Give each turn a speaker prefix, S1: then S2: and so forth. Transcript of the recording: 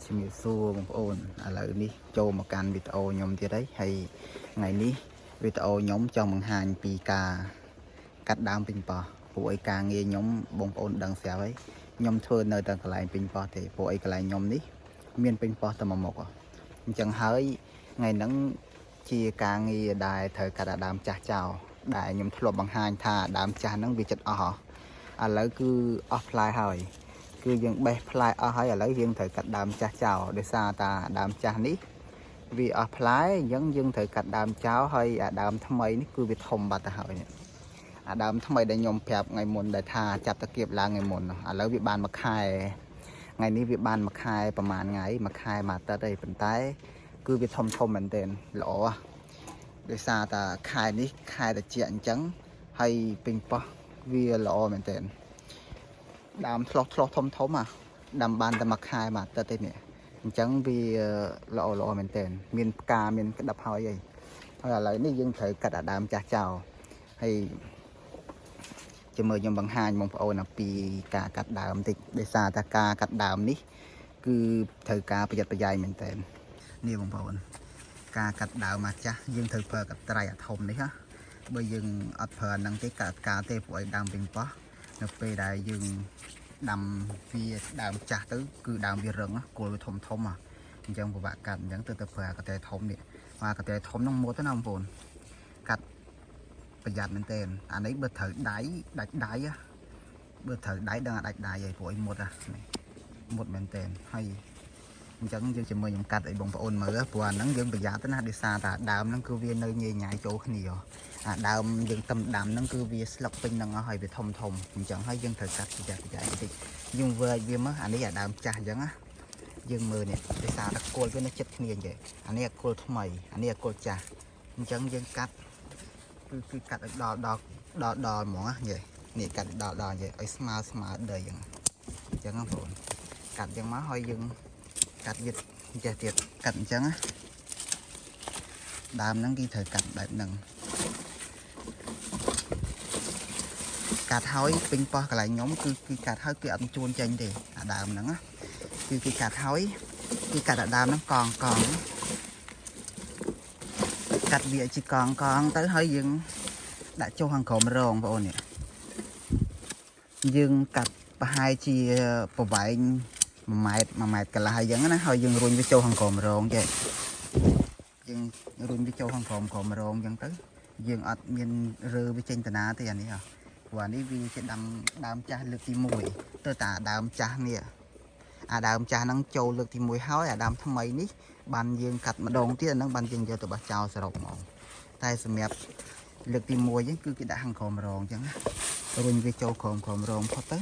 S1: ជំរាបសួរបងប្អូនឥឡូវនេះចូលមកកាន់វីដេអូខ្ញុំទៀតហើយហើយថ្ងៃនេះវីដេអូខ្ញុំចង់បង្ហាញពីការកាត់ដើមពេញប៉ោះពួកឯការងារខ្ញុំបងប្អូនដឹងស្រាប់ហើយខ្ញុំធ្វើនៅតែកន្លែងពេញប៉ោះទេពួកឯកន្លែងខ្ញុំនេះមានពេញប៉ោះតែមួយមុខអញ្ចឹងហើយថ្ងៃហ្នឹងជាការងារដែលត្រូវកាត់ដើមចាស់ចោលដែលខ្ញុំធ្លាប់បង្ហាញថាដើមចាស់ហ្នឹងវាចិត្តអស់ឥឡូវគឺអស់ផ្លែហើយគឺយើងបេះផ្លែអស់ហើយឥឡូវយើងត្រូវកាត់ដើមចាស់ចោលដោយសារតាដើមចាស់នេះវាអស់ផ្លែអញ្ចឹងយើងត្រូវកាត់ដើមចោលហើយអាដើមថ្មីនេះគឺវាធំបាត់ទៅហើយអាដើមថ្មីដែលខ្ញុំប្រាប់ថ្ងៃមុនដែលថាចាប់តាគៀបឡើងថ្ងៃមុនឥឡូវវាបានមួយខែថ្ងៃនេះវាបានមួយខែប្រហែលថ្ងៃមួយខែមួយអាទិត្យទេប៉ុន្តែគឺវាធំមែនទែនល្អដោយសារតាខែនេះខែត្រជាក់អញ្ចឹងហើយពេញប៉ោះវាល្អមែនទែនដើមឆ្លោះធំដាំបានតែមួយខែមួយអាទិត្យទេនេះអញ្ចឹងវាល្អមែនទែនមានផ្កាមានក្តាប់ហើយឥឡូវនេះយើងត្រូវកាត់អាដើមចាស់ចោលហើយចាំមើលខ្ញុំបង្ហាញបងប្អូនអំពីការកាត់ដើមបន្តិចដោយសារតែការកាត់ដើមនេះគឺត្រូវការប្រយ័ត្នប្រយែងមែនទែននេះបងប្អូនការកាត់ដើមមកចាស់យើងត្រូវប្រើកត្រៃអាធំនេះណាបើយើងអត់ប្រើហ្នឹងទេកាត់ការទេពួកឲ្យដើមពេញប៉ោះនៅពេលដែលយើងដាំវាដើមចាស់ទៅគឺដើមវារឹងគល់វាធំអញ្ចឹងពិបាកកាត់អញ្ចឹងទៅប្រើកត្រៃធំនេះហើយកត្រៃធំហ្នឹងមុតទៅណាបងប្អូនកាត់ប្រយ័ត្នមែនទែនអានេះបើត្រូវដៃដាច់ដៃបើត្រូវដៃដឹងអាចដាច់ដៃហើយព្រោះអីមុតមុតមែនទែនហើយអញ្ចឹងយើងជាមួយខ្ញុំកាត់ឲ្យបងប្អូនមើលព្រោះអាហ្នឹងយើងប្រយ័ត្នទៅណាដោយសារតែដើមហ្នឹងគឺវានៅញ៉ៃចូលគ្នាអាដើមយើងទឹមដាំហ្នឹងគឺវាស្លឹកពេញហ្នឹងហើយវាធំអញ្ចឹងហើយយើងត្រូវកាត់ប្រយ័ត្នបន្តិចយើងវែកវាមើលអានេះអាដើមចាស់អញ្ចឹងណាយើងមើលនេះដោយសារតែគល់វានៅចិត្តគ្នាអញ្ចឹងអានេះអាគល់ថ្មីអានេះអាគល់ចាស់អញ្ចឹងយើងកាត់គឺកាត់ឲ្យដល់ហ្មងណានេះកាត់ដល់និយាយឲ្យស្មើដីអញ្ចឹងបងប្អូនកាត់អញ្ចឹងមកហើយយើងកាត់វាចេះទៀតកាត់អញ្ចឹងណាដើមហ្នឹងគេត្រូវកាត់បែបហ្នឹងកាត់ហើយពេញប៉ោះកន្លែងខ្ញុំគឺកាត់ហើយគេអត់ជួនចេញទេអាដើមហ្នឹងណាគឺគេកាត់ហើយគេកាត់អាដើមហ្នឹងកងកាត់វាជាកងទៅហើយយើងដាក់ចុះខាងក្រោមរងបងប្អូននេះយើងកាត់ប្រហែលជាប្រវែង1ម៉ែត្រកន្លះអញ្ចឹងណាហើយយើងរុញវាចូលខាងក្រោមរងចេះយើងរុញវាចូលខាងក្រោមរងអញ្ចឹងទៅយើងអត់មានរើវាចេញតាណាទេអានេះព្រោះអានេះវាជាដើមចាស់លើកទី1ទៅតាដើមចាស់នេះអាដើមចាស់ហ្នឹងចូលលើកទី1ហើយអាដើមថ្មីនេះបានយើងកាត់ម្ដងទៀតអាហ្នឹងបានយើងយកទៅបោះចោលសរុបហ្មងតែសម្រាប់លើកទី1ហ្នឹងគឺគេដាក់ខាងក្រោមរងអញ្ចឹងរុញវាចូលក្រោមរងផុតទៅ